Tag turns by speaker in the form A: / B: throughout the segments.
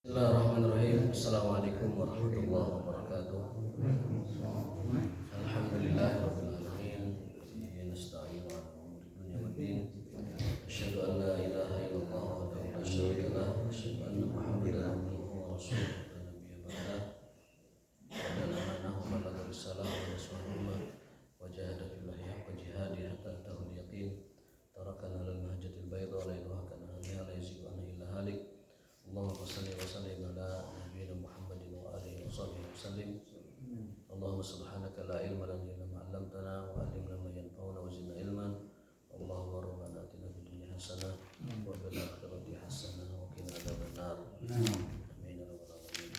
A: Bismillahirrahmanirrahim. Assalamualaikum warahmatullahi wabarakatuh. Alhamdulillahirabbil alamin. Nasta'inu ala umuri dunya waddin. Asyhadu an la ilaha illallah wahdahu la syarika lah wa asyhadu anna Muhammadan abduhu wa rasuluh la nabiyya ba'dah. Qad amanahu wa ballagha risalah wa nasaha ummah wa jahada fillahi haqqa jihadihi hatta atahul yaqin. Tarakana lil mahjatil bayda lailuha kanahariha la yazigu anha illa halik. Allahumma shalli wa sallim ala nabiyyina Muhammadin wa alihi wa sahbihi wasallim. Allahumma subhanaka la ilma lana illa ma 'allamtana wa 'allimna ma yanfa'una wa zidna ilman. Allahumma rabbana atina fid dunya hasanah wa fil akhirati hasanah wa qina adzabannar. Amin ya rabbal alamin.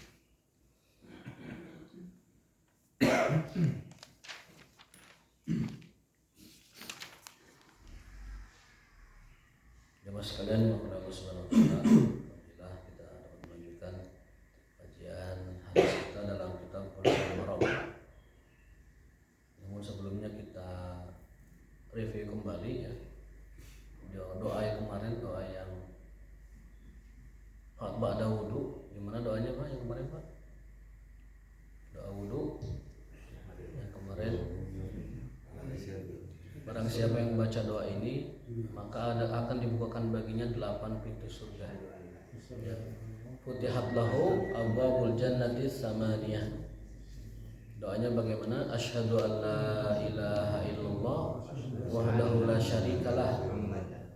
A: Jemaah sekalian, mohon Allah Subhanahu wa taala, alhamdulillah kita dapat melanjutkan kajian hadis kita dalam kitab Bulughul Maram. Namun sebelumnya kita review kembali ya. Doa yang kemarin, doa yang ba'da wudu. Gimana doanya Pak yang kemarin Pak? Doa wudu yang kemarin. Barang siapa yang membaca doa ini, maka akan dibukakan baginya 8 pintu surga. Ya. Futihat lahu abwabul jannati samaniyah. Doanya bagaimana? Asyhadu an la ilaha illallah wahdahu la syarikalah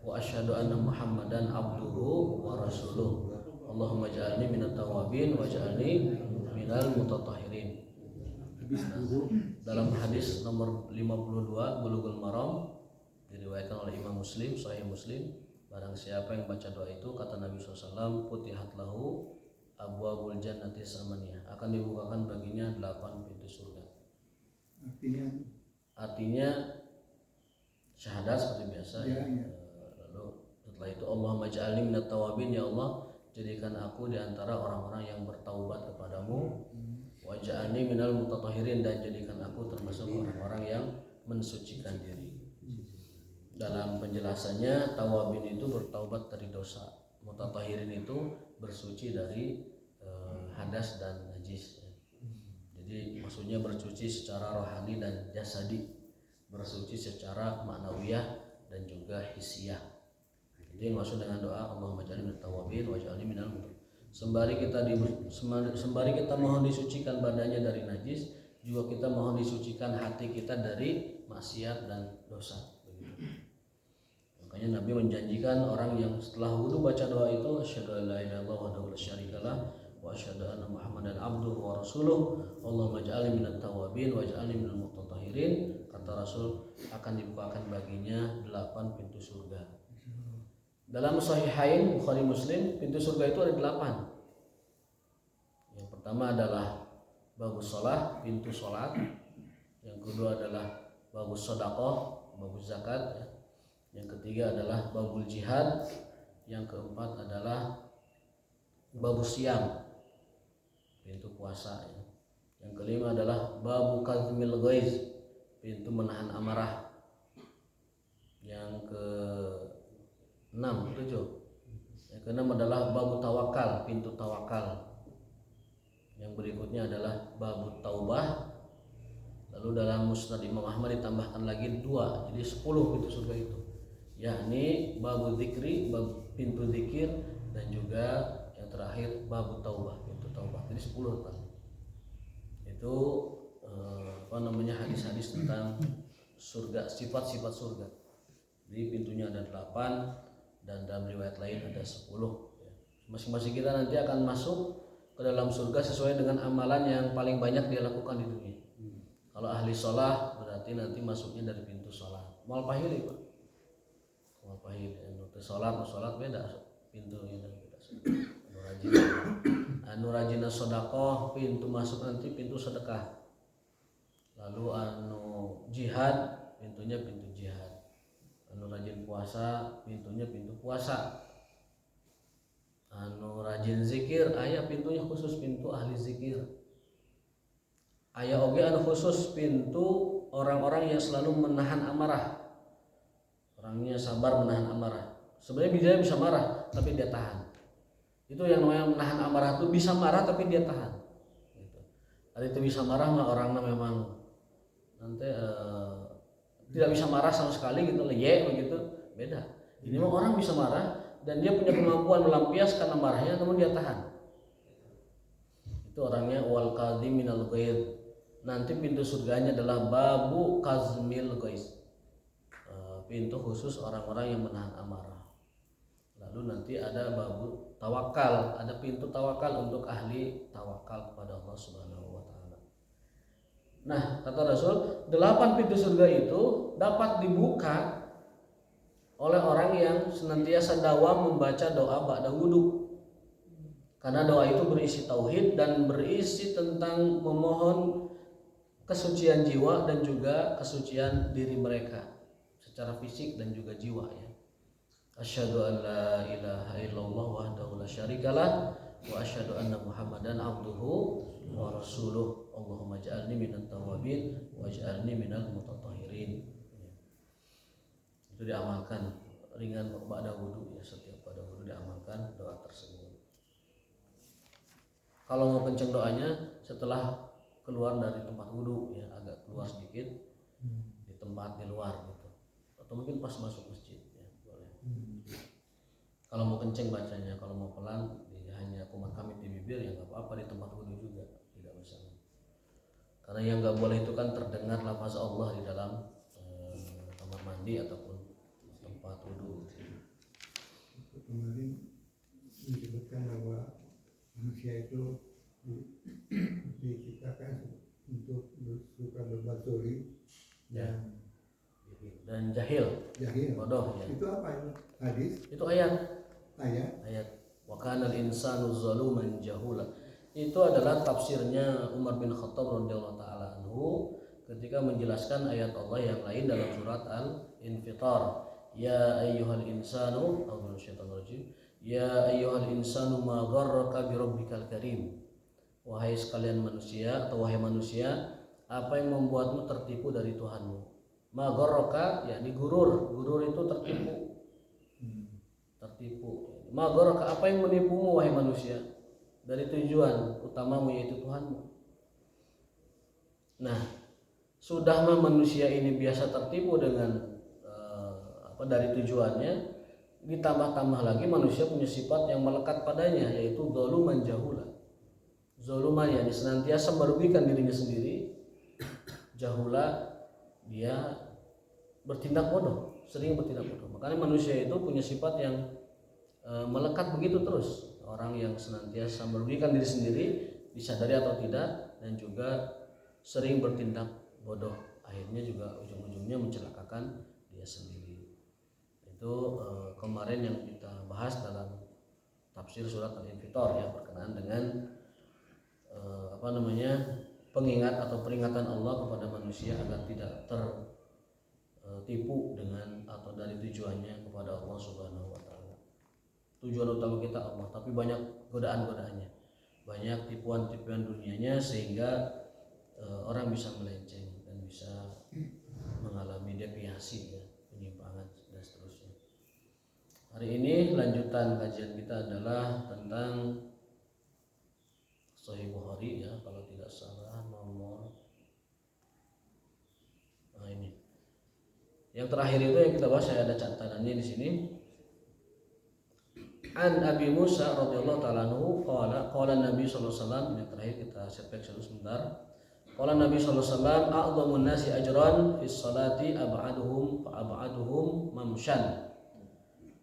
A: wa asyhadu anna Muhammadan abduhu wa rasuluh. Allahumma ja'alni minat tawabin wa ja'alni minal mutatahhirin. Dalam hadis nomor 52 Bulughul Maram diriwayatkan oleh Imam Muslim, Sahih Muslim, barang siapa yang baca doa itu, kata Nabi SAW, futihat lahu abwabul jannati samaniyah, akan dibukakan baginya 8 pintu surga. Artinya syahadat seperti biasa ya. Lalu setelah itu Allahumma ja'alni minat tawabin, ya Allah jadikan aku di antara orang-orang yang bertaubat kepadamu, wa ja'alni minal mutatahhirin, dan jadikan aku termasuk orang-orang yang mensucikan diri. Dalam penjelasannya, tawabin itu bertaubat dari dosa, mutatahhirin itu bersuci dari hadas dan najis. Jadi maksudnya bersuci secara rohani dan jasadi, bersuci secara ma'nawiyah dan juga hissiyah. Jadi yang maksud dengan doa Allahumma ja'alni minat tawabin wa ja'alni minal mutatahhirin, sembari kita mohon disucikan badannya dari najis, juga kita mohon disucikan hati kita dari maksiat dan dosa. Makanya Nabi menjanjikan orang yang setelah wudu baca doa itu, asyhadu an la ilaha illallah wahdahu la syarikalah wa asyhadu anna Muhammadan abduhu wa rasuluh, Allahumma ja'alni minat tawabin wa ja'alni minal mutatahhirin, kata Rasul, akan dibukakan baginya 8 pintu surga. Dalam Sahihain Bukhari Muslim, pintu surga itu ada 8. Yang pertama adalah babus shalah, pintu sholat. Yang kedua adalah babus sedekah, babus zakat ya. Yang ketiga adalah babul jihad. Yang keempat adalah babus siyam, pintu puasa ya. Yang kelima adalah babu kazmil ghaiz, pintu menahan amarah. Yang Yang keenam adalah babu tawakal, pintu tawakal. Yang berikutnya adalah babu taubah. Lalu dalam Musnad Imam Ahmad ditambahkan lagi 2, jadi 10 pintu surga itu. Yakni babu dzikri, pintu zikir, dan juga yang terakhir babu taubah, pintu taubah. Jadi 10 kan. Itu hadis-hadis tentang surga, sifat-sifat surga. Jadi pintunya ada 8 dan dalam riwayat lain ada 10 ya. Masing-masing kita nanti akan masuk ke dalam surga sesuai dengan amalan yang paling banyak dia lakukan di dunia. Kalau ahli sholat berarti nanti masuknya dari pintu sholat. Mal pahili Pak. Mal pahili, sholat beda pintunya dan beda. Anu rajina sedekah, pintu masuk nanti pintu sedekah. Lalu anu jihad, pintunya pintu jihad. Anu rajin puasa, pintunya pintu puasa. Anu rajin zikir, aya pintunya khusus, pintu ahli zikir. Aya oge anu khusus pintu orang-orang yang selalu menahan amarah. Orangnya sabar menahan amarah. Sebenarnya bisa marah, tapi dia tahan. Itu yang namanya menahan amarah, itu bisa marah tapi dia tahan. Gitu. Ada itu bisa marah mah orangnya memang nanti tidak bisa marah sama sekali gitu, begitu beda. Ini mah orang bisa marah dan dia punya kemampuan melampiaskan amarahnya namun dia tahan. Itu orangnya wal kadhiminal ghaidh. Nanti pintu surganya adalah babu kazmil ghaidh. Pintu khusus orang-orang yang menahan amarah. Lalu nanti ada babu tawakal, ada pintu tawakal untuk ahli tawakal kepada Allah Subhanahu wa taala. Nah, kata Rasul, 8 pintu surga itu dapat dibuka oleh orang yang senantiasa dawam membaca doa ba'da wudu. Karena doa itu berisi tauhid dan berisi tentang memohon kesucian jiwa dan juga kesucian diri mereka secara fisik dan juga jiwa ya. Asyhadu an la ilaha illallah wahdahu la syarikalah wa asyhadu anna Muhammadan abduhu wa rasuluh. Allahumma ij'alni minat tawwabin waj'alni minal mutatahhirin. Itu diamalkan ringan ba'da wudu ya, setiap pada wudu diamalkan doa tersebut. Kalau mau kenceng doanya setelah keluar dari tempat wudu ya, agak keluar sedikit di tempat di luar gitu, atau mungkin pas masuk masjid ya, boleh. Kalau mau kenceng bacanya, kalau mau pelan hanya kumat kamit di bibir ya nggak apa-apa, di tempat wudu juga tidak masalah. Karena yang nggak boleh itu kan terdengar lafaz Allah di dalam kamar mandi ataupun tempat wudu.
B: Kemarin disebutkan bahwa manusia itu diciptakan untuk suka berbuat zalim
A: dan jahil, bodoh ya.
B: Itu apa itu? Hadis?
A: Itu ayat. Wa kana al-insanu zaluman jahula. Itu adalah tafsirnya Umar bin Khattab radhiyallahu taala anhu ketika menjelaskan ayat Allah yang lain dalam surat Al-Infitar. Ya ayyuhal insanu, ya ayyuhal insanu ma gharraka bi rabbikal karim. Wahai sekalian manusia atau wahai manusia, apa yang membuatmu tertipu dari Tuhanmu? Ma gharraka yakni gurur itu tertipu. Ma gharraka, apa yang menipumu wahai manusia dari tujuan utamamu yaitu Tuhanmu. Nah, sudah manusia ini biasa tertipu dengan dari tujuannya, ditambah-tambah lagi manusia punya sifat yang melekat padanya yaitu zaluman jahula. Zaluman yakni senantiasa merugikan dirinya sendiri. Jahula dia bertindak bodoh, sering bertindak bodoh. Makanya manusia itu punya sifat yang melekat begitu terus. Orang yang senantiasa merugikan diri sendiri, disadari atau tidak, dan juga sering bertindak bodoh. Akhirnya juga ujung-ujungnya mencelakakan dia sendiri. Itu kemarin yang kita bahas dalam tafsir surat Al-Infitar ya, berkenaan dengan pengingat atau peringatan Allah kepada manusia agar tidak tertipu dengan atau dari tujuannya kepada Allah Subhanahu wa taala. Tujuan utama kita Allah, tapi banyak godaan-godaannya, banyak tipuan-tipuan dunianya sehingga orang bisa melenceng dan bisa mengalami deviasi ya, penyimpangan dan seterusnya. Hari ini lanjutan kajian kita adalah tentang Sahih Bukhari ya, kalau tidak salah nomor ini. Yang terakhir itu yang kita bahas, saya ada catatannya di sini. An Abi Musa radhiyallahu ta'ala anhu qala Nabi sallallahu alaihi wasallam, yang terakhir kita setback sebentar. Qala Nabi sallallahu alaihi wasallam, a'dhamun nasi ajran fis salati ab'aduhum mamshan.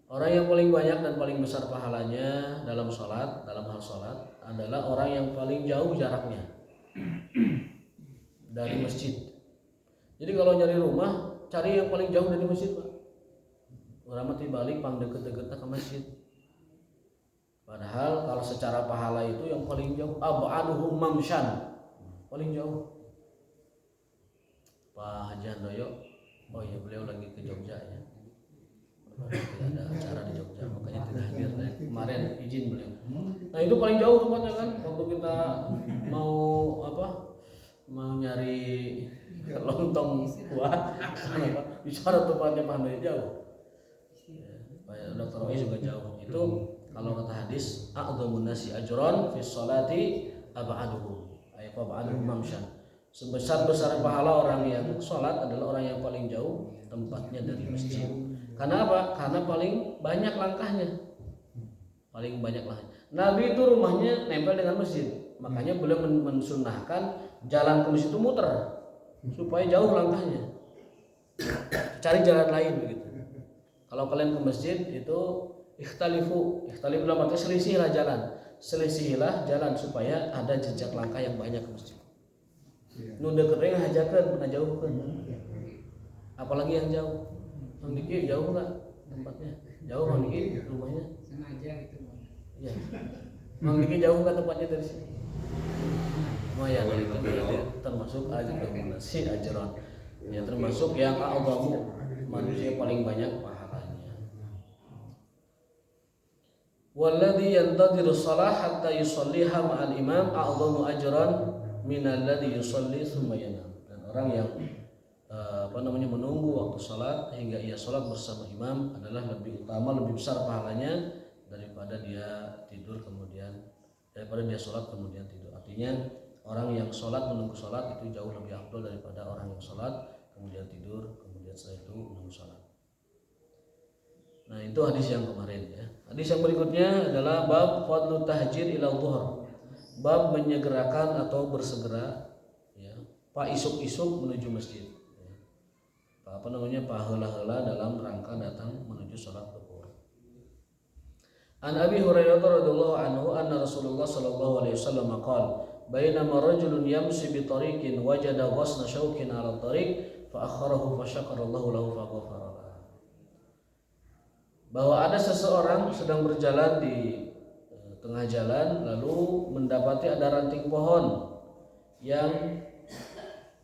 A: Orang yang paling banyak dan paling besar pahalanya dalam hal salat adalah orang yang paling jauh jaraknya dari masjid. Jadi kalau nyari rumah, cari yang paling jauh dari masjid, Pak. Urang mah balik pang deket-deket ke masjid. Padahal kalau secara pahala itu yang paling jauh ab'aduhum mamshan, paling jauh. Pak Haji Handoyo, oh iya beliau lagi ke Jogja ya. Tidak ada acara di Jogja, makanya tidak hadir. Kemarin izin beliau. Nah itu paling jauh tempatnya kan, waktu kita mau nyari lontong kuah, bicara tempatnya Pak Handoyo jauh. Pak Dr. Roy juga jauh. Itu Kalau kata hadis, a'dhamun nasi ajran fi sholati ab'aduhum. Ay fab'aduhum mamsyan. Sebesar-besar pahala orang yang sholat adalah orang yang paling jauh tempatnya dari masjid. Karena apa? Karena paling banyak langkahnya. Paling banyak langkahnya. Nabi itu rumahnya nempel dengan masjid. Makanya beliau mensunnahkan jalan ke masjid itu muter supaya jauh langkahnya. Cari jalan lain begitu. Kalau kalian ke masjid itu ikhtalifu dalam arti selisihilah jalan supaya ada jejak langkah yang banyak ke masjid. Nu deketnya ngajakeun, ngajauhkeun. Apalagi yang jauh. Mang Diki jauh enggak tempatnya? Jauh Mang Diki rumahnya?
C: Sana aja gitu.
A: Iya. Mang Diki jauh enggak tempatnya dari sini? Lumayan itu termasuk si ajron. Ya termasuk yang a'dhamu, manusia paling banyak pahalanya. Walladzi yantadhiru shalah hatta yusalliha ma'al imam a'dhamu ajran minal ladzi yusalli tsumma yanam. Dan orang yang menunggu waktu salat hingga ia salat bersama imam adalah lebih utama, lebih besar pahalanya daripada dia salat kemudian tidur. Artinya orang yang salat menunggu salat itu jauh lebih afdal daripada orang yang salat kemudian tidur kemudian setelah itu menunggu salat. Nah, itu hadis yang kemarin ya. Hadis yang berikutnya adalah bab fadlu tahjir ila dhuhr. Bab menyegerakan atau bersegera ya, isuk-isuk menuju masjid. Ya. Paheula-heula dalam rangka datang menuju salat zuhur. An Abi Hurairah radhiyallahu anhu anna Rasulullah sallallahu alaihi wasallam qala bainama rajulun yamshi bi tariqin wajada ghasna shaukin 'ala tariq fa akharahu fa syakara Allahu lahu fa ghafara lahu. Bahwa ada seseorang sedang berjalan di tengah jalan lalu mendapati ada ranting pohon yang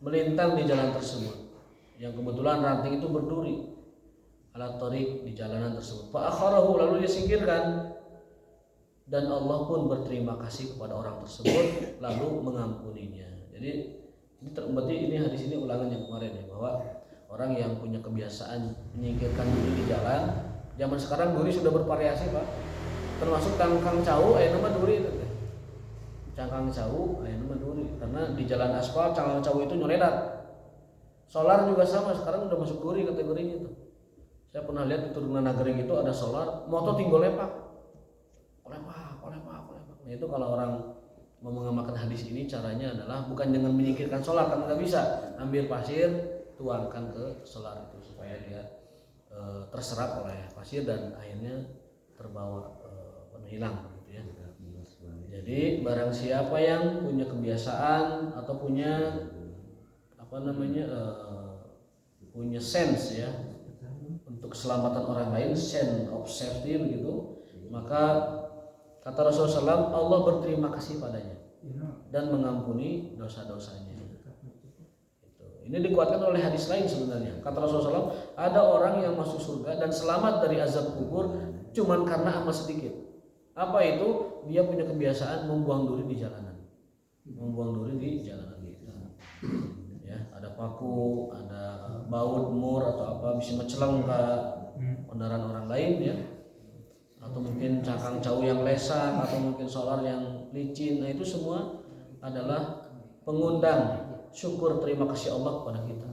A: melintang di jalan tersebut. Yang kebetulan ranting itu berduri ala tariq di jalanan tersebut. Fa akharahu lalu dia singkirkan. Dan Allah pun berterima kasih kepada orang tersebut lalu mengampuninya. Jadi berarti ini hadis ini ulangan yang kemarin ya, bahwa orang yang punya kebiasaan menyingkirkan duri di jalan. Zaman sekarang duri sudah bervariasi Pak. Termasuk cangkang cau, nama duri itu. Cangkang cau, nama duri. Karena di jalan aspal cangkang cau itu nyoledat. Solar juga sama, sekarang udah masuk duri kategorinya tuh. Saya pernah lihat di Turunan Nagering itu ada solar, motor tinggal lepak. Nah itu kalau orang mau mengamalkan hadis ini caranya adalah bukan dengan menyingkirkan solar karena nggak bisa, ambil pasir tuangkan ke solar itu supaya dia terserap oleh pasir dan akhirnya terbawa hilang gitu ya. Jadi barang siapa yang punya kebiasaan atau punya punya sense ya untuk keselamatan orang lain, sense of safety begitu, maka kata Rasulullah SAW, Allah berterima kasih padanya dan mengampuni dosa-dosanya. Ini dikuatkan oleh hadis lain sebenarnya. Kata Rasulullah SAW, ada orang yang masuk surga dan selamat dari azab kubur cuman karena amal sedikit. Apa itu? Dia punya kebiasaan membuang duri di jalanan. Ya, ada paku, ada baut, mur atau apa bisa mencelang ke kendaraan orang lain ya. Atau mungkin cangkang cau yang lesang atau mungkin solar yang licin. Nah itu semua adalah pengundang syukur terima kasih Allah kepada kita.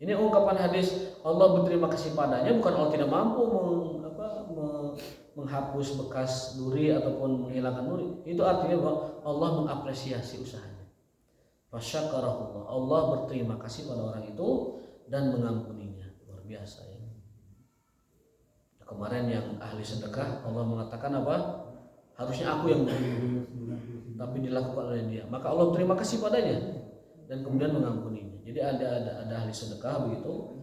A: Ini ungkapan hadis Allah berterima kasih padanya bukan Allah tidak mampu menghapus bekas duri ataupun menghilangkan duri. Itu artinya bahwa Allah mengapresiasi usahanya. Fasyakarahu, Allah berterima kasih pada orang itu dan mengampuninya. Luar biasa ya. Kemarin yang ahli sedekah Allah mengatakan apa? Harusnya aku yang beri, tapi dilakukan oleh dia. Maka Allah terima kasih padanya dan kemudian mengampuninya. Jadi ada ahli sedekah begitu,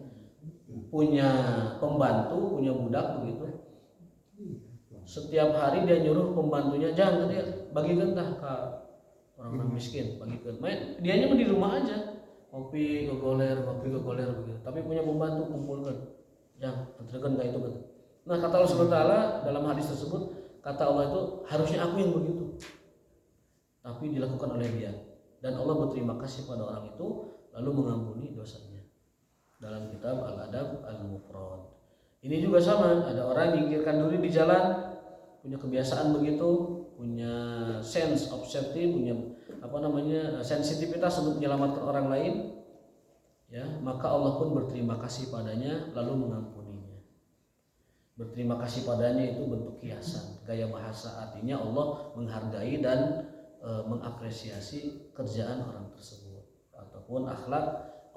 A: punya pembantu, punya budak begitu. Setiap hari dia nyuruh pembantunya jangan dia bagikan dah ke orang-orang miskin, bagikan. Dianya di rumah aja, kopi gogoler begitu. Tapi punya pembantu kumpulkan, jangan antarkan kayak itu gitu. Nah kata Allah SWT dalam hadis tersebut, kata Allah itu harusnya aku yang begitu, tapi dilakukan oleh dia dan Allah berterima kasih pada orang itu lalu mengampuni dosanya. Dalam kitab Al-Adab Al-Mufrad ini juga sama, ada orang nyingkirkan duri di jalan punya kebiasaan begitu, punya sense of safety, punya sensitivitas untuk menyelamatkan orang lain, ya, maka Allah pun berterima kasih padanya lalu mengampuninya. Berterima kasih padanya itu bentuk kiasan, gaya bahasa, artinya Allah menghargai dan mengapresiasi kerjaan orang tersebut ataupun akhlak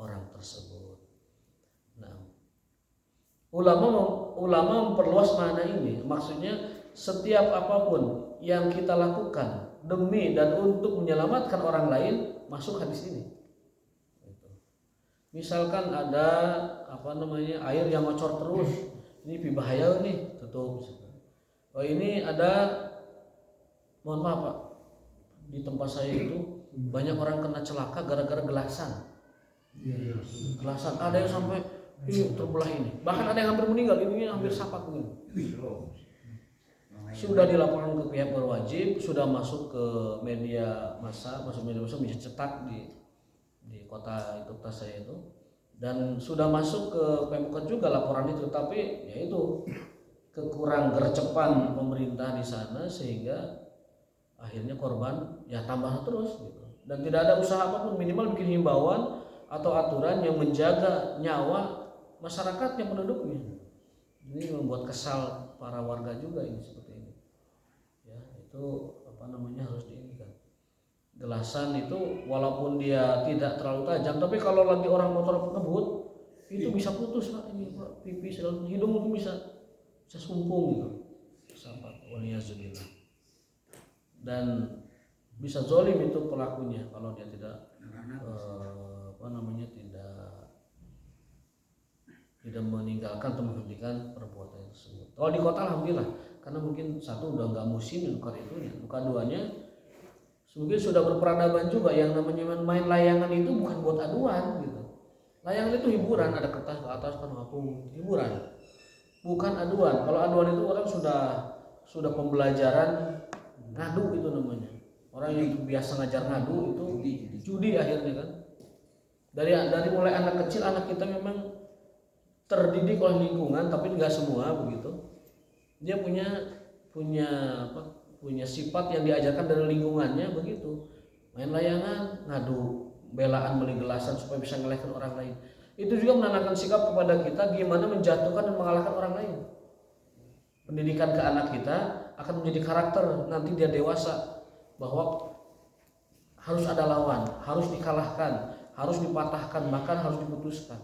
A: orang tersebut. Nah, ulama memperluas makna ini, maksudnya setiap apapun yang kita lakukan demi dan untuk menyelamatkan orang lain masuk hadis ini. Misalkan ada air yang ngocor terus, ini bahaya nih, tutup. Oh, ini ada, mohon maaf Pak, di tempat saya itu banyak orang kena celaka gara-gara gelasan. Gelasan ada yang sampai ini terbelah ini, bahkan ada yang hampir meninggal, ini hampir sapak begini. Sudah dilaporkan ke pihak berwajib, sudah masuk ke media massa, bisa cetak di kota itu saya itu, dan sudah masuk ke Pemkot juga laporan itu, tapi yaitu kekurang gercepan pemerintah di sana sehingga akhirnya korban ya tambah terus gitu. Dan tidak ada usaha apapun, minimal bikin himbauan atau aturan yang menjaga nyawa masyarakat yang penduduknya. Ini membuat kesal para warga juga ini seperti ini. Ya, itu harus diingat. Gelasan itu walaupun dia tidak terlalu tajam, tapi kalau lagi orang motor ngebut itu bisa putus Pak, ini Pak, pipi hidung itu bisa sumpung gitu. Sampai waliyazubillah. Dan bisa zolim itu pelakunya kalau dia tidak tidak meninggalkan atau menghentikan perbuatan tersebut. Kalau di kota alhamdulillah, karena mungkin satu udah nggak musim nukar itunya, nuka duanya mungkin sudah berperadaban juga. Yang namanya main layangan itu bukan buat aduan gitu. Layangan itu hiburan, ada kertas ke atas kan ngapung, hiburan, bukan aduan. Kalau aduan itu orang sudah pembelajaran ngadu itu namanya. Orang yang biasa ngajar ngadu itu judi akhirnya kan. Dari mulai anak kecil, anak kita memang terdidik oleh lingkungan, tapi nggak semua begitu. Dia punya sifat yang diajarkan dari lingkungannya begitu. Main layangan, ngadu, belaan beli gelasan supaya bisa ngelahkan orang lain. Itu juga menanamkan sikap kepada kita gimana menjatuhkan dan mengalahkan orang lain. Pendidikan ke anak kita akan menjadi karakter nanti dia dewasa, bahwa harus ada lawan, harus dikalahkan, harus dipatahkan, bahkan harus diputuskan.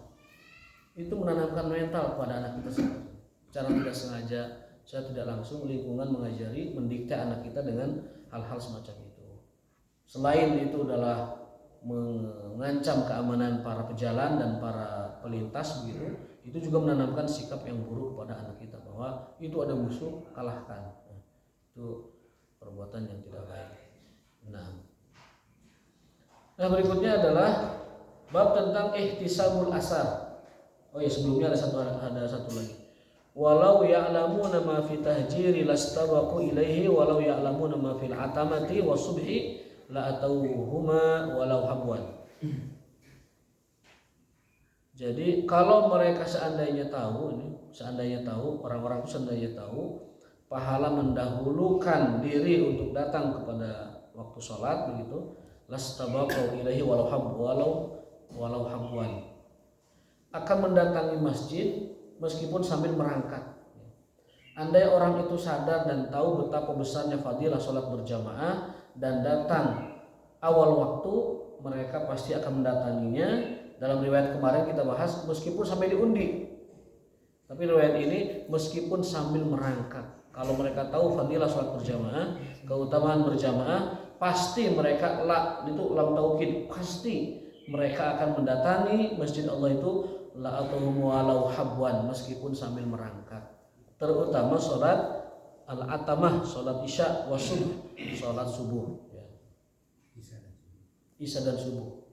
A: Itu menanamkan mental kepada anak kita sendiri. Secara tidak sengaja, secara tidak langsung lingkungan mengajari, mendikte anak kita dengan hal-hal semacam itu. Selain itu adalah mengancam keamanan para pejalan dan para pelintas begitu, itu juga menanamkan sikap yang buruk kepada anak kita, bahwa itu ada musuh, kalahkan. Itu perbuatan yang tidak baik. Nah, berikutnya adalah bab tentang ihtisabul asar. Oh ya, sebelumnya ada satu lagi. Walau ya'lamuna ma fi tahjiri lastabaqu ilaihi walau ya'lamuna ma fil atamati wasubhi la atauhuma walau habwan. Jadi kalau mereka seandainya tahu, orang-orang itu seandainya tahu pahala mendahulukan diri untuk datang kepada waktu sholat begitu, lastabaqu ilaihi walau habwan, akan mendatangi masjid meskipun sambil merangkak. Andai orang itu sadar dan tahu betapa besarnya fadilah sholat berjamaah dan datang awal waktu, mereka pasti akan mendatanginya. Dalam riwayat kemarin kita bahas meskipun sampai diundi, tapi riwayat ini meskipun sambil merangkak. Kalau mereka tahu fadilah sholat berjamaah, keutamaan berjamaah, pasti mereka itu lam taukid, pasti mereka akan mendatangi masjid Allah itu la'atuhum walau habwan, meskipun sambil merangkak. Terutama sholat al-atamah, sholat isya wa subuh, sholat subuh ya. Isya dan subuh.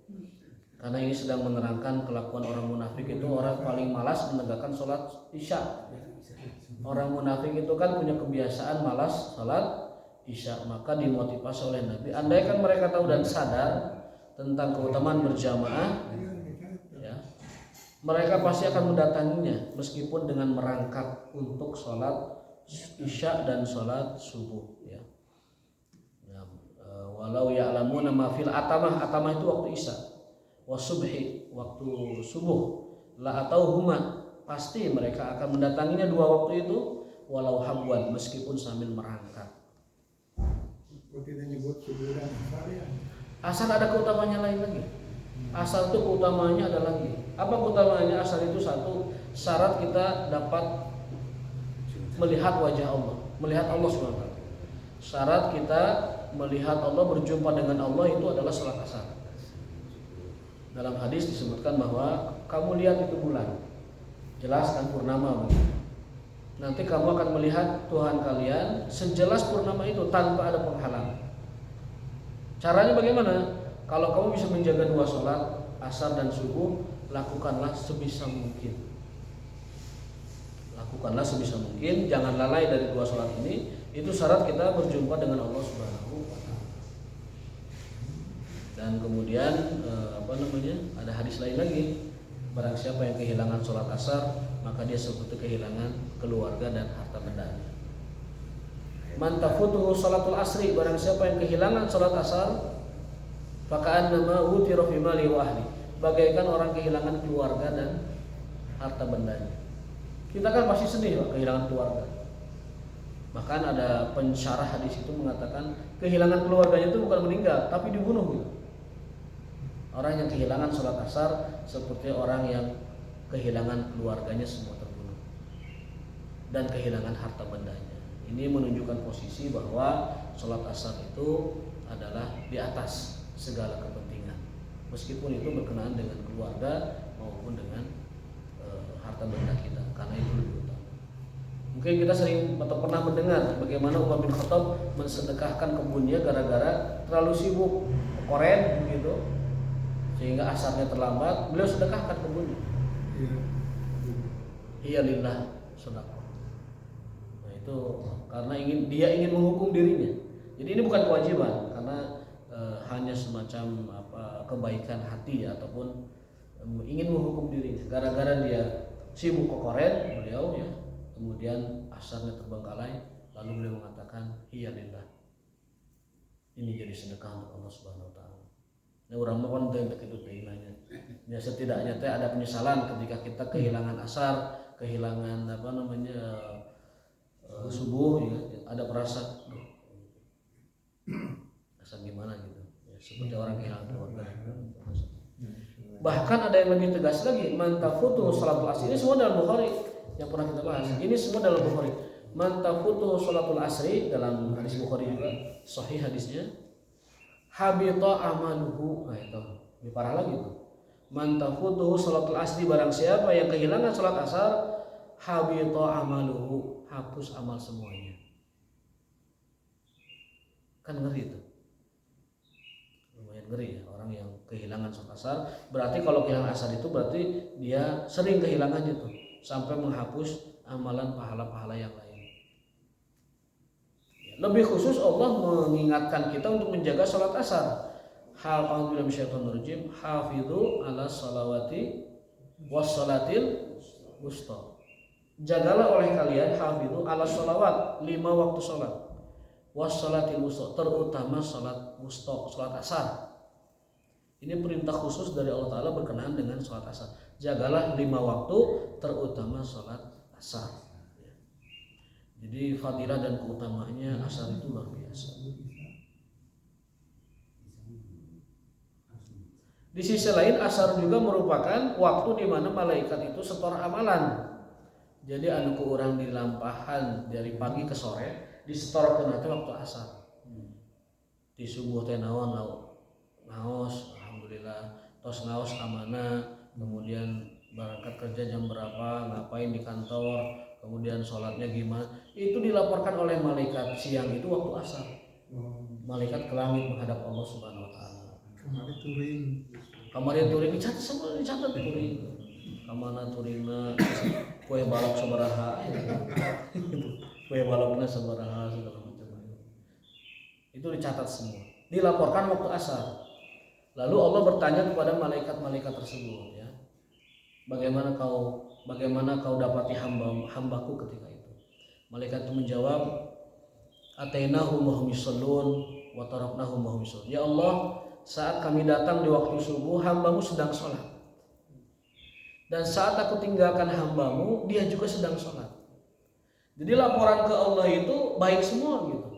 A: Karena ini sedang menerangkan kelakuan orang munafik. Itu orang paling malas menegakkan sholat isya. Orang munafik itu kan punya kebiasaan malas sholat isya. Maka dimotivasi oleh Nabi, andaikan mereka tahu dan sadar tentang keutamaan berjamaah, mereka pasti akan mendatanginya meskipun dengan merangkak untuk sholat isya dan sholat subuh ya. Nah, walau ya'lamuna ma fil atamah itu waktu isya, wasubhi waktu subuh, la atauhuma pasti mereka akan mendatanginya dua waktu itu, walau habwan meskipun sambil merangkak.
B: Kok tidak nyebut subuh dan asar ya?
A: Asar ada keutamanya lain lagi. Asar itu keutamanya ada lagi. Apa keutamanya asar itu? Satu, syarat kita dapat melihat wajah Allah, melihat Allah SWT. Syarat kita melihat Allah, berjumpa dengan Allah itu adalah salat asar. Dalam hadis disebutkan bahwa kamu lihat itu bulan, jelas kan purnama. Nanti kamu akan melihat Tuhan kalian sejelas purnama itu tanpa ada penghalang. Caranya bagaimana? Kalau kamu bisa menjaga dua sholat asar dan subuh, lakukanlah sebisa mungkin. Lakukanlah sebisa mungkin, jangan lalai dari dua sholat ini. Itu syarat kita berjumpa dengan Allah Subhanahu wa Ta'ala. Dan kemudian ada hadis lain lagi. Barang siapa yang kehilangan sholat asar, maka dia seperti kehilangan keluarga dan harta bendanya. Man tafutuhu sholatul asri, barang siapa yang kehilangan sholat asar, faka'annama wutira fi mali wa ahli, bagaikan orang kehilangan keluarga dan harta bendanya. Kita kan pasti sedih Pak, kehilangan keluarga. Bahkan ada pensyarah hadis itu mengatakan kehilangan keluarganya itu bukan meninggal, tapi dibunuh gitu. Orang yang kehilangan sholat asar seperti orang yang kehilangan keluarganya semua terbunuh dan kehilangan harta bendanya. Ini menunjukkan posisi bahwa sholat asar itu adalah di atas segala kepentingan, meskipun itu berkenaan dengan keluarga maupun dengan harta benda kita, karena itu lebih utama. Mungkin kita sering atau pernah mendengar bagaimana Umar bin Khattab mensedekahkan kebunnya gara-gara terlalu sibuk koren begitu, sehingga asarnya terlambat. Beliau sedekahkan kebunnya. Iya lillah sedekah. Nah itu karena dia ingin menghukum dirinya. Jadi ini bukan kewajiban, karena hanya semacam kebaikan hati ya, ataupun ingin menghukum dirinya. Gara-gara dia sibuk kokoren beliau ya, kemudian asarnya terbengkalai, lalu beliau mengatakan iya lillah. Ini jadi sedekah untuk Allah Subhanahu wa Ta'ala. Nah, orang mohon untuk itu nanya. Ya setidaknya ada penyesalan ketika kita kehilangan asar, kehilangan subuh ya, ada perasaan asal gimana gitu ya, seperti orang kehilangan keluarga. Bahkan ada yang lebih tegas lagi, man tafutu sholatul asri. Ini semua dalam Bukhari yang pernah kita bahas. Ini semua dalam Bukhari. Man tafutu sholatul asri, dalam hadis Bukhari juga sahih hadisnya, habita amaluhu. Nah itu lebih parah lagi tuh. Man tafutu sholatul asri, barang siapa yang kehilangan sholat asar, habita amaluhu, hapus amal semuanya. Kan ngeri itu, lumayan ngeri ya, orang yang kehilangan sholat asar. Berarti kalau kehilangan asar itu berarti dia sering kehilangannya tuh, sampai menghapus amalan pahala-pahala yang lain. Lebih khusus Allah mengingatkan kita untuk menjaga sholat asar. A'udzubillahi minasyaitonir rajim. Hafidhu ala sholawati was sholatil wusta. Jagalah oleh kalian, hafidhu ala sholawat, 5 waktu sholat, was sholatil wusta, terutama sholat wusta, sholat asar. Ini perintah khusus dari Allah Ta'ala berkenaan dengan sholat asar. Jagalah 5 waktu, terutama sholat asar. Jadi fadilah dan keutamaannya asar itu luar biasa. Di sisi lain asar juga merupakan waktu di mana malaikat itu setor amalan. Jadi anu ku urang di lampahan dari pagi ke sore disetorkeun teh waktu asar. Di subuh teh naon ngaos, alhamdulillah, tos ngaos ka mana, kemudian berangkat kerja jam berapa, ngapain di kantor, kemudian sholatnya gimana, itu dilaporkan oleh malaikat. Siang itu waktu asar, malaikat ke langit menghadap Allah Subhanahu wa Ta'ala. Kemarin turing dicatat turing. Kamana turingna kue balok sabaraha. Kue balokna sabaraha segala macam. Itu dicatat semua. Dilaporkan waktu asar. Lalu Allah bertanya kepada malaikat-malaikat tersebut ya. Bagaimana kau dapati hambaku ketika itu? Malaikat itu menjawab, atainahum wa hum yusallun wa taraknahum wa hum yusallun. Ya Allah, saat kami datang di waktu subuh, hambamu sedang sholat. Dan saat aku tinggalkan hambamu, dia juga sedang sholat. Jadi laporan ke Allah itu baik semua gitu.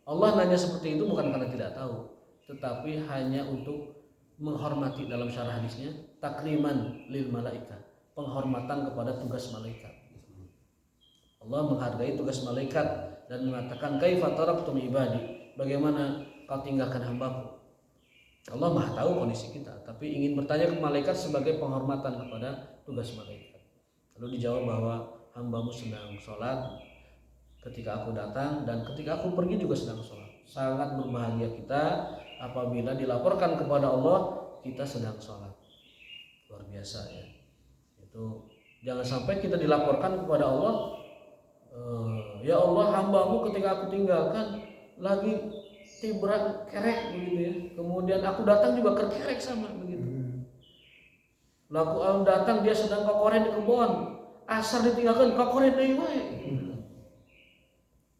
A: Allah nanya seperti itu bukan karena tidak tahu, tetapi hanya untuk menghormati. Dalam syarah hadisnya, takriman lil malaika, penghormatan kepada tugas malaikat. Allah menghargai tugas malaikat dan mengatakan, kaifa taraktum ibadi, bagaimana kau tinggalkan hambaku. Allah Maha tahu kondisi kita, tapi ingin bertanya ke malaikat sebagai penghormatan kepada tugas malaikat. Lalu dijawab bahwa hambamu sedang sholat ketika aku datang, dan ketika aku pergi juga sedang sholat. Sangat berbahagia kita apabila dilaporkan kepada Allah kita sedang sholat. Luar biasa ya. Itu jangan sampai kita dilaporkan kepada Allah, ya Allah, hambamu ketika aku tinggalkan lagi tibrak kerek begitu ya. Kemudian aku datang juga kerek sama begitu. Lalu aku datang dia sedang kokoren di kebun. Asar ditinggalkan kokoren deui wae.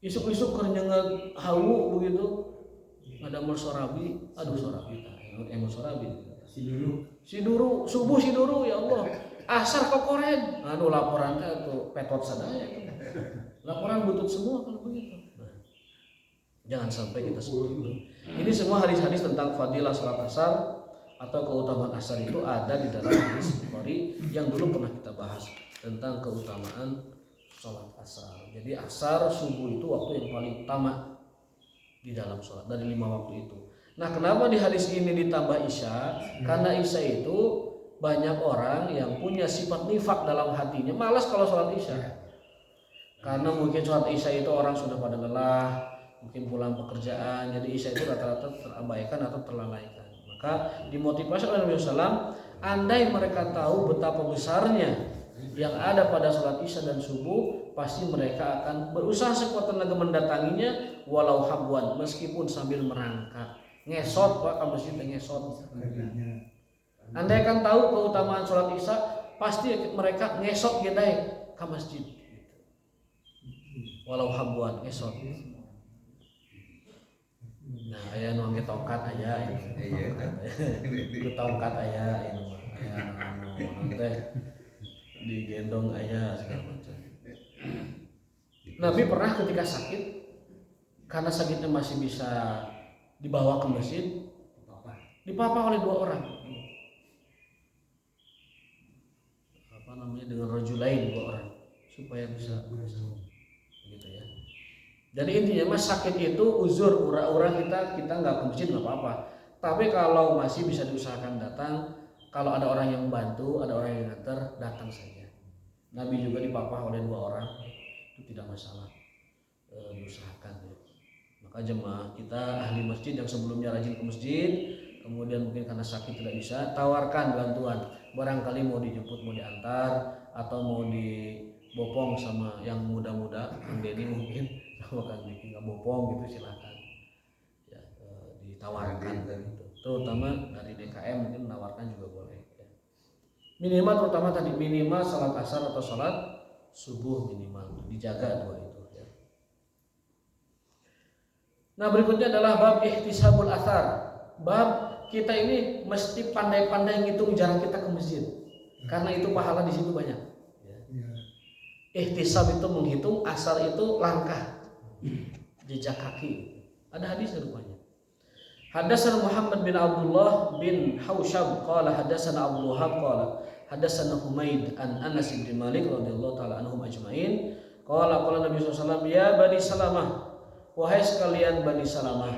A: Isuk-isuk keur nyengat hawu begitu. Ada sorabi, aduh sorabi tah, emang sorabi. Si duru, subuh si duru ya Allah. Asar kokoren. Aduh laporan teh tuh petot sadaya. Laporan butut semua kalau begitu. Nah, jangan sampai kita seperti itu. Ini semua hadis-hadis tentang fadilah salat asar atau keutamaan asar itu ada di dalam hadis Bukhari yang dulu pernah kita bahas tentang keutamaan salat asar. Jadi asar subuh itu waktu yang paling utama di dalam salat dari 5 waktu itu. Nah, kenapa di hadis ini ditambah isya? Karena isya itu banyak orang yang punya sifat nifak dalam hatinya, malas kalau salat isya. Karena mungkin sholat isya itu orang sudah pada lelah, mungkin pulang pekerjaan, jadi isya itu rata-rata terabaikan atau terlalaikan. Maka dimotivasi oleh Nabi SAW, andai mereka tahu betapa besarnya yang ada pada sholat isya dan subuh, pasti mereka akan berusaha sekuat tenaga mendatanginya, walau habwan, meskipun sambil merangkak. Ngesot Pak, ke masjid ngesot. Andai kan tahu keutamaan sholat isya, pasti mereka ngesot gedai ke masjid. Walau habuan esot. Nah, aya nu ngge tongkat aya, itu tongkat aya, ini mah aya teh digendong aya segala macam. Nabi pernah ketika sakit, karena sakitnya masih bisa dibawa ke masjid, dipapa oleh 2 orang. Apa namanya, dengan rajulain 2 orang supaya bisa gitu ya. Jadi intinya mas sakit itu uzur, ura-ura kita nggak ke masjid nggak apa-apa. Tapi kalau masih bisa diusahakan datang, kalau ada orang yang bantu, ada orang yang nganter, datang saja. Nabi juga dipapah oleh 2 orang, itu tidak masalah, diusahakan ya. Maka jemaah kita ahli masjid yang sebelumnya rajin ke masjid, kemudian mungkin karena sakit tidak bisa, tawarkan bantuan. Barangkali mau dijemput, mau diantar, atau mau dibopong sama yang muda-muda, Kang Dedi mungkin, sama Kang Diki nggak bopong gitu, silakan ya, ditawarkan gitu. Terutama dari DKM mungkin menawarkan juga boleh ya. Minimal terutama tadi minimal salat asar atau salat subuh minimal dijaga 2 itu ya. Nah, berikutnya adalah bab ihtisabul athar. Bab kita ini mesti pandai-pandai ngitung jarak kita ke masjid, karena itu pahala di situ banyak ya. Ihtisab itu menghitung, asar itu langkah, jejak kaki. Ada hadis rupanya. Hadatsana Muhammad bin Abdullah bin Hausyab qala hadatsana Abu Wahab qala hadatsana Humaid an Anas bin Malik radhiyallahu taala anhum ajmain qala Nabi sallallahu alaihi wasallam, ya Bani Salamah, wahai sekalian Bani Salamah,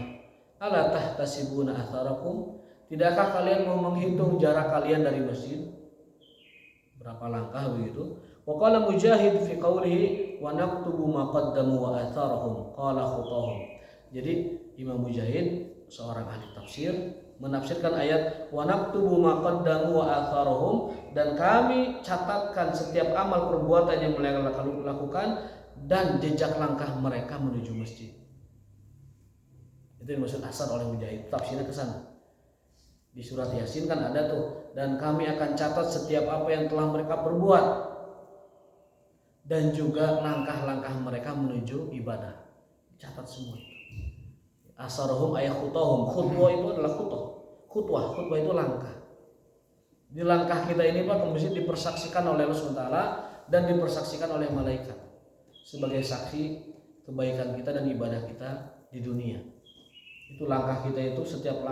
A: ala tahtasibuna atharakum, tidakkah kalian mau menghitung jarak kalian dari masjid? Berapa langkah begitu? Wa qala Mujahid fi qawlihi wa naktubu ma qaddamu wa atharahum qala khutahum. Jadi Imam Mujahid seorang ahli tafsir menafsirkan ayat wa naktubu ma qaddamu wa atharahum, dan kami catatkan setiap amal perbuatan yang mereka lakukan dan jejak langkah mereka menuju masjid. Itu yang dimaksud asar oleh Mujahid, tafsirnya ke sana. Di surat Yasin kan ada tuh, dan kami akan catat setiap apa yang telah mereka perbuat dan juga langkah-langkah mereka menuju ibadah. Catat semua itu. Asarohum ayat khutwahum. Khutwah itu adalah khutwah itu langkah. Di langkah kita ini Pak ke masjid dipersaksikan oleh Allah SWT dan dipersaksikan oleh malaikat sebagai saksi kebaikan kita dan ibadah kita di dunia. Itu langkah kita itu, setiap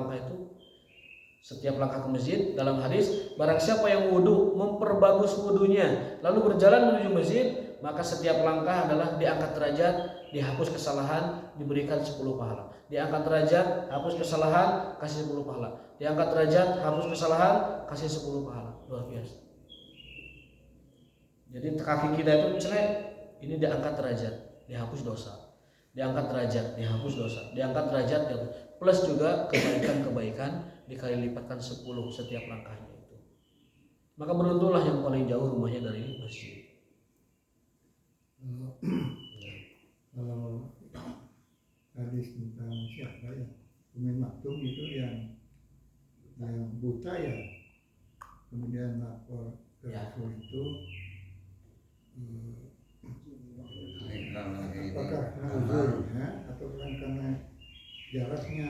A: langkah ke masjid. Dalam hadis, barang siapa yang wudu memperbagus wudunya lalu berjalan menuju masjid, maka setiap langkah adalah diangkat derajat, dihapus kesalahan, diberikan 10 pahala. Diangkat derajat, hapus kesalahan, kasih 10 pahala. Diangkat derajat, hapus kesalahan, kasih 10 pahala. Luar biasa. Jadi kaki kita itu misalnya ini diangkat derajat, dihapus dosa. Diangkat derajat, dihapus dosa. Diangkat derajat, plus juga kebaikan-kebaikan dikali lipatkan 10 setiap langkahnya itu. Maka beruntunglah yang paling jauh rumahnya dari masjid.
B: Kalau hadis tentang siapa ya, Umi Maktum itu yang buta ya, kemudian lapor ke Rasul itu, apakah karena uzurnya atau karena jaraknya,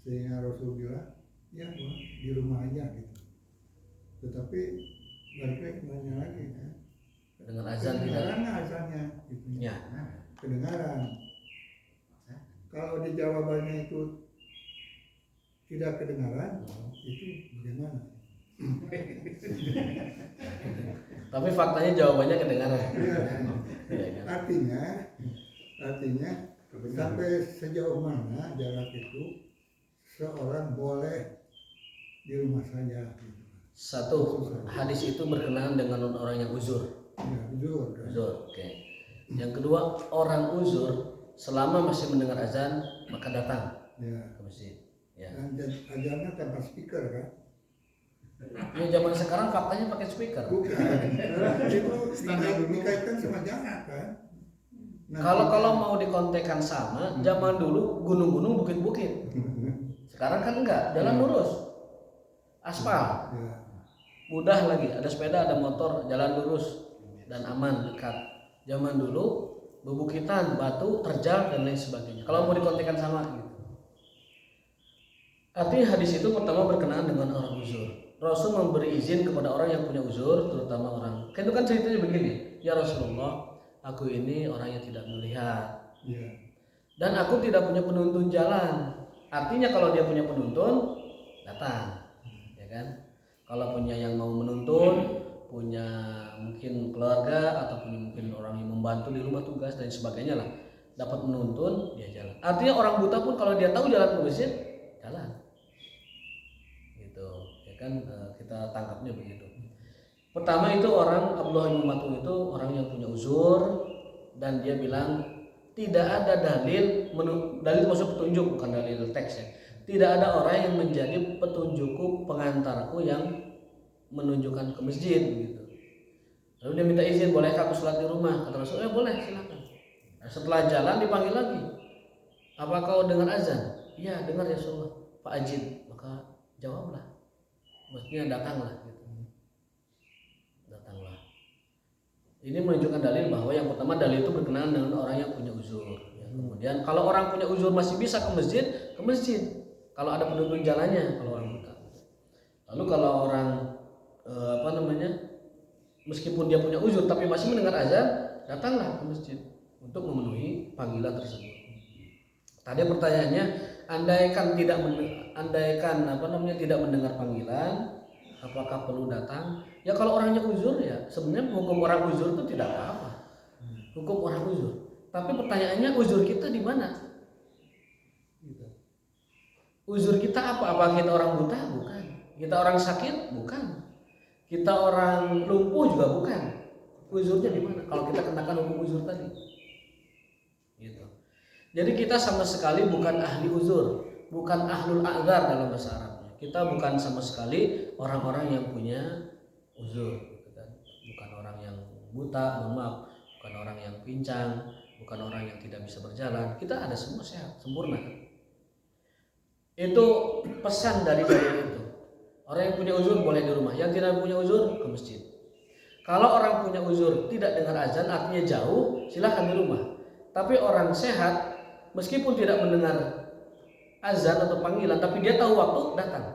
B: sehingga Rasul bilang ya di rumah aja gitu. Tetapi balik lagi nanya lagi kan,
A: Dengan azan
B: kedengaran azannya gitu
A: ya.
B: Kedengaran. Kalau di jawabannya itu tidak kedengaran, itu bagaimana?
A: Tapi faktanya jawabannya kedengaran.
B: Ya. Artinya sampai sejauh mana jarak itu seorang boleh di rumah saja. Gitu.
A: Satu, hadis itu berkenaan dengan orang yang uzur.
B: Ya,
A: Uzur, oke. Yang kedua, orang uzur selama masih mendengar azan maka datang ke masjid. Ya.
B: Dan azannya tanpa speaker kan?
A: Ya zaman sekarang faktanya pakai speaker.
B: Bukan. Itu dikaitkan sama jarak kan?
A: Kalau mau dikontekan sama, zaman dulu gunung-gunung, bukit-bukit. Sekarang kan enggak, jalan lurus, aspal, mudah lagi. Ada sepeda, ada motor, jalan lurus dan aman, dekat. Zaman dulu bebukitan, batu, terjal dan lain sebagainya. Kalau mau dikontekan sama gitu. Artinya hadis itu pertama berkenaan dengan orang uzur. Rasul memberi izin kepada orang yang punya uzur, terutama orang. Kan itu kan ceritanya begini, ya Rasulullah, aku ini orang yang tidak melihat, dan aku tidak punya penuntun jalan. Artinya kalau dia punya penuntun, datang, ya kan? Kalau punya yang mau menuntun, punya mungkin keluarga atau punya mungkin orang yang membantu di rumah tugas dan sebagainya lah, dapat menuntun, dia jalan. Artinya orang buta pun kalau dia tahu jalan ke masjid, jalan. Gitu, ya kan? Kita tangkapnya begitu. Pertama itu orang Abdullah bin Maktum itu orang yang punya uzur dan dia bilang tidak ada dalil masuk petunjuk, bukan dalil teks ya. Tidak ada orang yang menjadi petunjukku, pengantarku yang menunjukkan ke masjid gitu. Lalu dia minta izin, bolehkah aku sholat di rumah? Kata Rasul, boleh, silakan. Nah, setelah jalan dipanggil lagi, apa kau dengar azan? Iya dengar ya Rasulullah. Pak Ajin, maka jawablah, maksudnya datanglah gitu. Datanglah. Ini menunjukkan dalil bahwa yang pertama dalil itu berkenaan dengan orang yang punya uzur. Ya, kemudian kalau orang punya uzur masih bisa ke masjid. Kalau ada penuntun jalannya, kalau orang buta. Lalu kalau orang meskipun dia punya uzur tapi masih mendengar azan, datanglah ke masjid untuk memenuhi panggilan tersebut. Tadi pertanyaannya, andaikan tidak mendengar panggilan, apakah perlu datang? Ya kalau orangnya uzur ya sebenarnya hukum orang uzur itu tidak apa-apa. Hukum orang uzur. Tapi pertanyaannya uzur kita di mana? Uzur kita apa? Apa kita orang buta? Bukan. Kita orang sakit? Bukan. Kita orang lumpuh juga bukan. Uzurnya di mana? Kalau kita kenakan hukum uzur tadi. Gitu. Jadi kita sama sekali bukan ahli uzur, bukan ahlul a'dzar dalam bahasa Arabnya. Kita bukan sama sekali orang-orang yang punya uzur, gitu kan. Bukan orang yang buta, maaf, bukan orang yang pincang, bukan orang yang tidak bisa berjalan. Kita ada semua sehat, sempurna. Itu pesan dari dalil itu. Orang yang punya uzur boleh di rumah, yang tidak punya uzur ke masjid. Kalau orang punya uzur tidak dengar azan artinya jauh, silahkan di rumah. Tapi orang sehat meskipun tidak mendengar azan atau panggilan, tapi dia tahu waktu, datang.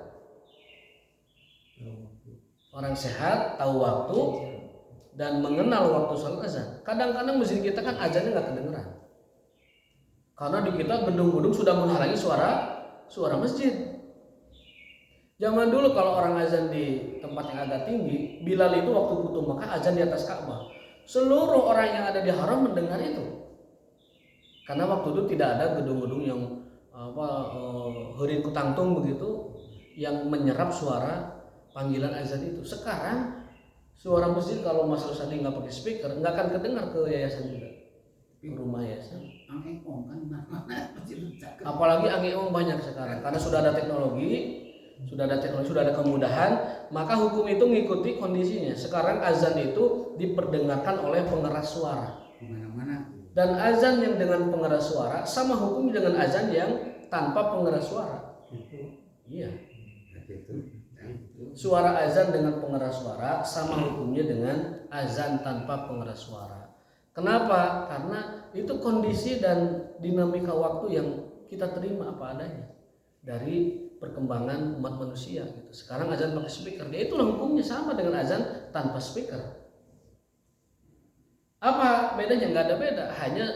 A: Orang sehat tahu waktu dan mengenal waktu sholat azan. Kadang-kadang masjid kita kan azannya nggak kedengeran, karena di kita gedung-gedung sudah menghalangi suara masjid. Zaman dulu kalau orang azan di tempat yang agak tinggi, Bilal itu waktu butuh Mekah azan di atas Ka'bah. Seluruh orang yang ada di haram mendengar itu. Karena waktu itu tidak ada gedung-gedung yang heureun ku tangtung begitu yang menyerap suara panggilan azan itu. Sekarang suara masjid kalau Mas Rusadi nggak pakai speaker nggak akan kedengar ke yayasan juga, ke rumah yayasan.
C: Angekong kan mana masih
A: Apalagi angekong banyak sekarang karena sudah ada teknologi, sudah ada kemudahan, maka hukum itu mengikuti kondisinya. Sekarang azan itu diperdengarkan oleh pengeras suara.
C: Kemana-mana.
A: Dan azan yang dengan pengeras suara sama hukumnya dengan azan yang tanpa pengeras suara. Iya. Suara azan dengan pengeras suara sama hukumnya dengan azan tanpa pengeras suara. Kenapa? Karena itu kondisi dan dinamika waktu yang kita terima apa adanya dari perkembangan umat manusia gitu. Sekarang azan pakai speaker, ya itulah hukumnya sama dengan azan tanpa speaker. Apa bedanya? Nggak ada beda, hanya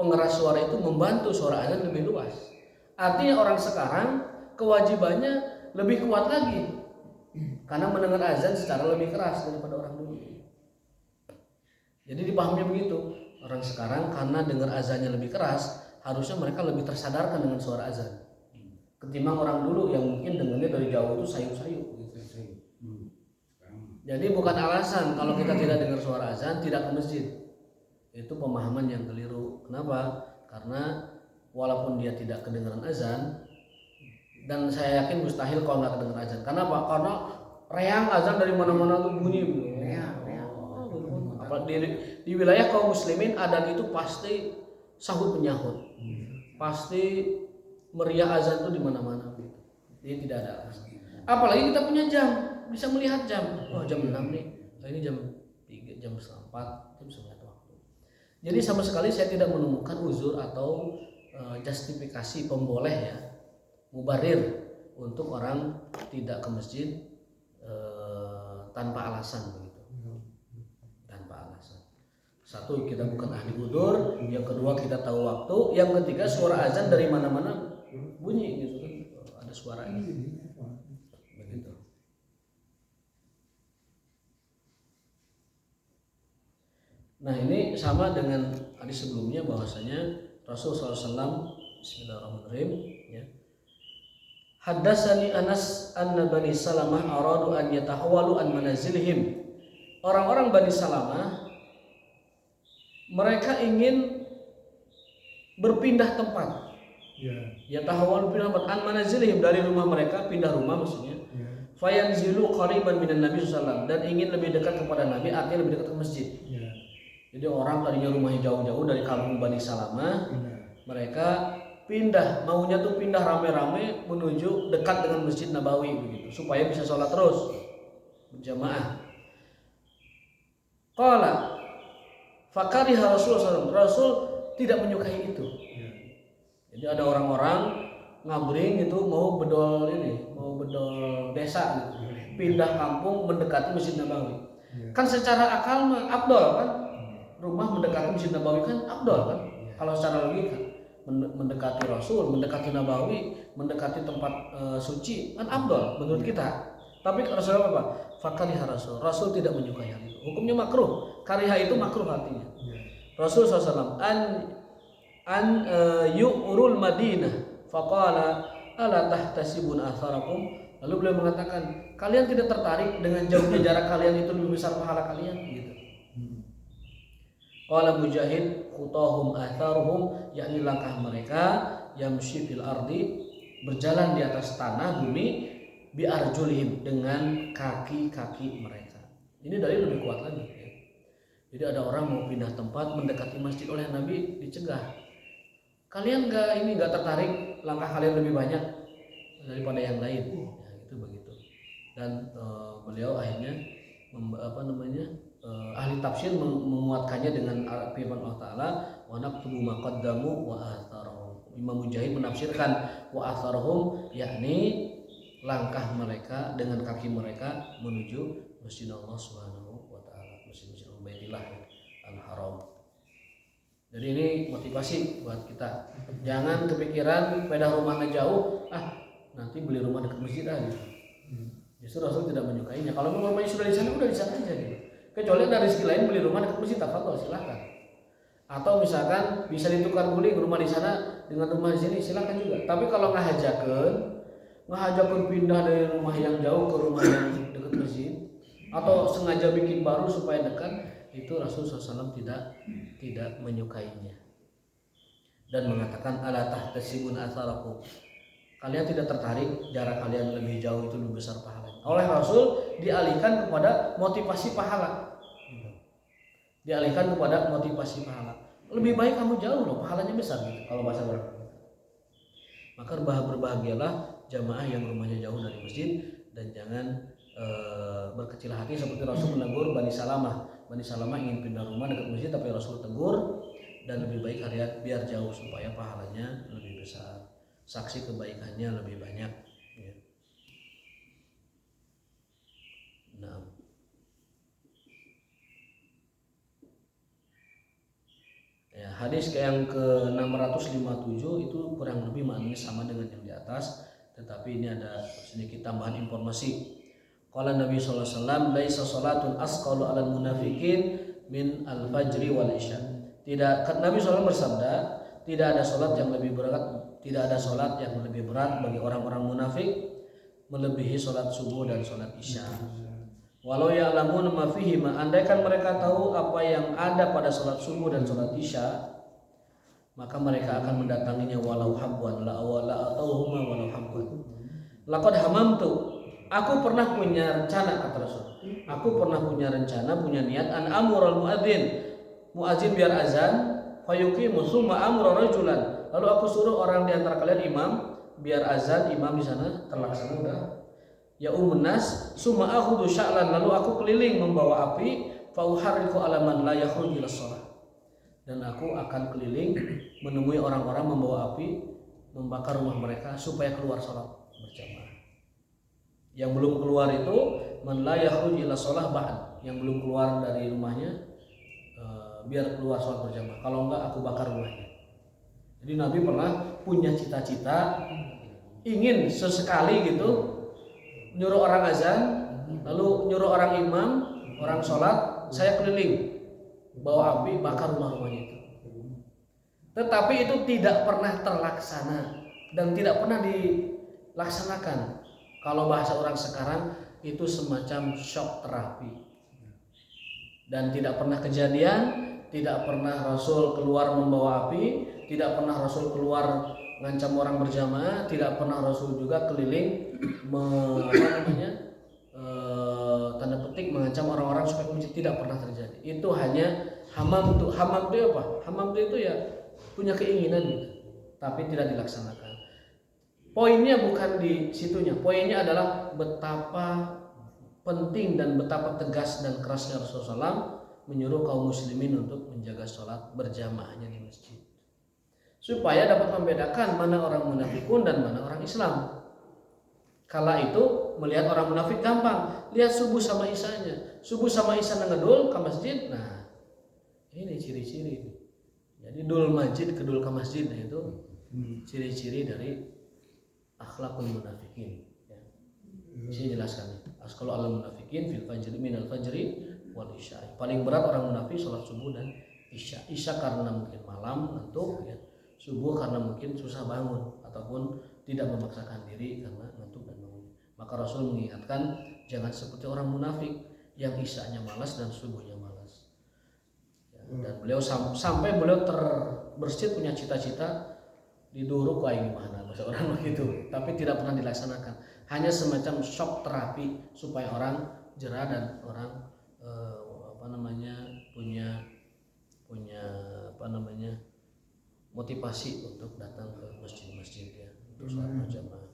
A: pengeras suara itu membantu suara azan lebih luas. Artinya orang sekarang kewajibannya lebih kuat lagi karena mendengar azan secara lebih keras daripada orang dulu. Jadi dipahami begitu, orang sekarang karena dengar azannya lebih keras, harusnya mereka lebih tersadarkan dengan suara azan ketimbang orang dulu yang mungkin dengarnya dari jauh itu sayup-sayup gitu. Jadi bukan alasan kalau kita tidak dengar suara azan tidak ke masjid. Itu pemahaman yang keliru. Kenapa? Karena walaupun dia tidak kedengaran azan, dan saya yakin mustahil kalau nggak kedengaran azan. Kenapa? Karena reang azan dari mana-mana tuh bunyi. Di wilayah kaum muslimin adan itu pasti sahut menyahut, pasti meriah azan itu di mana-mana. Jadi tidak ada alasan. Apalagi kita punya jam, bisa melihat jam. Oh jam 6 nih, ini jam 3, jam 4, jam 9 waktu. Jadi sama sekali saya tidak menemukan uzur atau justifikasi pemboleh ya, mubarir untuk orang tidak ke masjid tanpa alasan begitu. Satu, kita bukan ahli udur, yang kedua kita tahu waktu, yang ketiga suara azan dari mana-mana bunyi gitu kan, ada suaranya begitu. Nah ini sama dengan hadis sebelumnya bahwasanya Rasulullah SAW, Bismillahirrahmanirrahim, ya. Haddatsani Anas anna Bani Salamah aradu an yatahawwalu an manazilihim. Orang-orang Bani Salamah mereka ingin berpindah tempat. Ya tahawal pindah tempat an manazilihim, dari rumah mereka pindah rumah maksudnya. Fayanzilu qariban minan Nabi sallallahu, dan ingin lebih dekat kepada Nabi, artinya lebih dekat ke masjid. Jadi orang tadinya rumahnya jauh-jauh dari kampung Bani Salamah, mereka pindah, maunya tuh pindah rame-rame menuju dekat dengan Masjid Nabawi begitu, supaya bisa sholat terus berjamaah. Qala fakariha Rasulullah SAW, Rasul tidak menyukai itu. Jadi ada orang-orang ngabring gitu mau bedol desa gitu, pindah kampung mendekati Masjid Nabawi. Kan secara akal mah afdol kan, rumah mendekati Masjid Nabawi kan afdol kan. Kalau secara logika mendekati Rasul, mendekati Nabawi, mendekati tempat suci kan afdol menurut kita. Tapi Rasulullah apa? Fakariha Rasul tidak menyukai hal itu. Hukumnya makruh. Kariha itu makruh artinya. Rasul SAW an yu'rul Madinah faqala ala tahtasibun atharakum. Lalu beliau mengatakan, kalian tidak tertarik dengan jauhnya jarak kalian itu lebih besar pahala kalian gitu. Qala Mujahid khutahum atharuhum, yakni langkah mereka yamshi fil ardi, berjalan di atas tanah bumi, bi arjulihim, dengan kaki-kaki mereka. Ini dalil lebih kuat lagi ya. Jadi ada orang mau pindah tempat mendekati masjid, oleh Nabi dicegah. Kalian nggak tertarik langkah kalian lebih banyak daripada yang lain. Ya, itu begitu. Dan beliau akhirnya ahli tafsir menguatkannya dengan firman Allah Ta'ala wa naktubu ma qaddamu wa atharahum. Imam Mujahid menafsirkan wa atharahum yakni langkah mereka dengan kaki mereka menuju Masjid Allah Subhanahu wa Ta'ala, Masjid Baitillah Al-Haram. Jadi ini motivasi buat kita. Jangan kepikiran sepeda rumahnya jauh, nanti beli rumah dekat masjid aja. Justru Rasul tidak menyukainya. Kalau memang rumahnya sudah di sana, udah di sana aja gitu. Kecuali ada rezeki lain beli rumah dekat masjid, tafadhol silakan. Atau misalkan bisa ditukar guling rumah di sana dengan rumah di sini, silakan juga. Tapi kalau ngahajakeun pindah dari rumah yang jauh ke rumah yang dekat masjid, atau sengaja bikin baru supaya dekat, itu Rasulullah SAW tidak menyukainya dan mengatakan ala tahtasibun atharakum, kalian tidak tertarik jarak kalian lebih jauh itu lebih besar pahalanya. Oleh Rasul dialihkan kepada motivasi pahala, lebih baik kamu jauh loh, pahalanya besar gitu kalau bahasa orang. Maka berbahagialah jamaah yang rumahnya jauh dari masjid dan jangan berkecil hati seperti Rasul menegur Bani Salamah. Bani Salamah ingin pindah rumah dekat masjid tapi Rasul tegur dan lebih baik kalian biar jauh supaya pahalanya lebih besar, saksi kebaikannya lebih banyak. Ya. Nah, ya, hadis yang ke-657 itu kurang lebih maknanya sama dengan yang di atas, tetapi ini ada sedikit tambahan informasi. Qala Nabi sallallahu alaihi wasallam, "Laisa salatun asqalu 'alal munafiqin min al-fajri wal isya." Tidak, Nabi SAW bersabda, tidak ada salat yang lebih berat bagi orang-orang munafik melebihi salat subuh dan salat isya. Walau ya'lamun ma fihi ma, andaikan mereka tahu apa yang ada pada salat subuh dan salat isya, maka mereka akan mendatanginya walau habwan la atauhuma walau habwan. Laqad hamamtu, aku pernah punya rencana, kata Rasul. Aku pernah punya rencana, punya niat an amurul muadzin biar azan, fayuqimu tsumma amra rajulan. Lalu aku suruh orang di antara kalian imam biar azan, imam di sana terlaksana udah. Ya umnas summa akhudhu sya'lan, lalu aku keliling membawa api, fa uharriqu ala man la yakhruj ila shalah. Dan aku akan keliling menemui orang-orang membawa api, membakar rumah mereka supaya keluar salat berjamaah. Yang belum keluar itu man la yakhruj ila shalah ba'd, yang belum keluar dari rumahnya biar keluar sholat berjamaah, kalau enggak aku bakar rumahnya. Jadi Nabi pernah punya cita-cita ingin sesekali gitu nyuruh orang azan, lalu nyuruh orang imam, orang sholat, saya keliling bawa api bakar rumah-rumahnya itu. Tetapi itu tidak pernah terlaksana dan tidak pernah dilaksanakan. Kalau bahasa orang sekarang itu semacam shock terapi, dan tidak pernah kejadian. Tidak pernah Rasul keluar membawa api, tidak pernah Rasul keluar ngancam orang berjamaah, tidak pernah Rasul juga keliling tanda petik mengancam orang-orang supaya masjid, tidak pernah terjadi. Itu hanya hamam itu apa? Hamam itu ya punya keinginan gitu, tapi tidak dilaksanakan. Poinnya bukan di situnya, poinnya adalah betapa penting dan betapa tegas dan kerasnya Rasulullah SAW menyuruh kaum muslimin untuk menjaga sholat berjamaahnya di masjid, supaya dapat membedakan mana orang munafikun dan mana orang Islam. Kala itu melihat orang munafik gampang, lihat subuh sama isanya, subuh sama isya ngedul ke masjid. Nah ini ciri-ciri. Jadi dul masjid ke dul ke masjid, nah itu ciri-ciri dari akhlakul munafikin. Saya jelaskan. Asqalu alal munafikin fil fajri minal fajri wal isya. Paling berat orang munafik sholat subuh dan isya. Isya karena mungkin malam ngantuk ya. Subuh karena mungkin susah bangun ataupun tidak memaksakan diri karena ngantuk dan bangun. Maka Rasul mengingatkan jangan seperti orang munafik yang isyanya malas dan subuhnya malas. Ya, dan beliau sampai beliau terbersit punya cita-cita diduruk kayak gimana bahasa orang begitu, tapi tidak pernah dilaksanakan. Hanya semacam shock terapi supaya orang jerah dan orang punya motivasi untuk datang ke masjid-masjid ya untuk sholat berjamaah.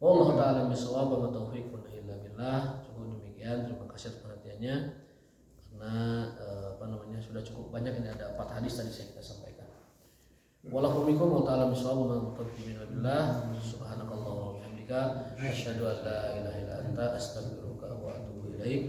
A: Allah taala bisawab wa taufiq wa illa billah. Cukup demikian, terima kasih atas perhatiannya. Karena karena sudah cukup banyak. Ini ada 4 hadis tadi saya kita sampaikan. Wallahu bikum wa ta'ala bisawab wa taufiq billah. Subhanakallahumma wa bihamdika asyhadu an la ilaha illa anta astaghfiruka wa atubu ilaik.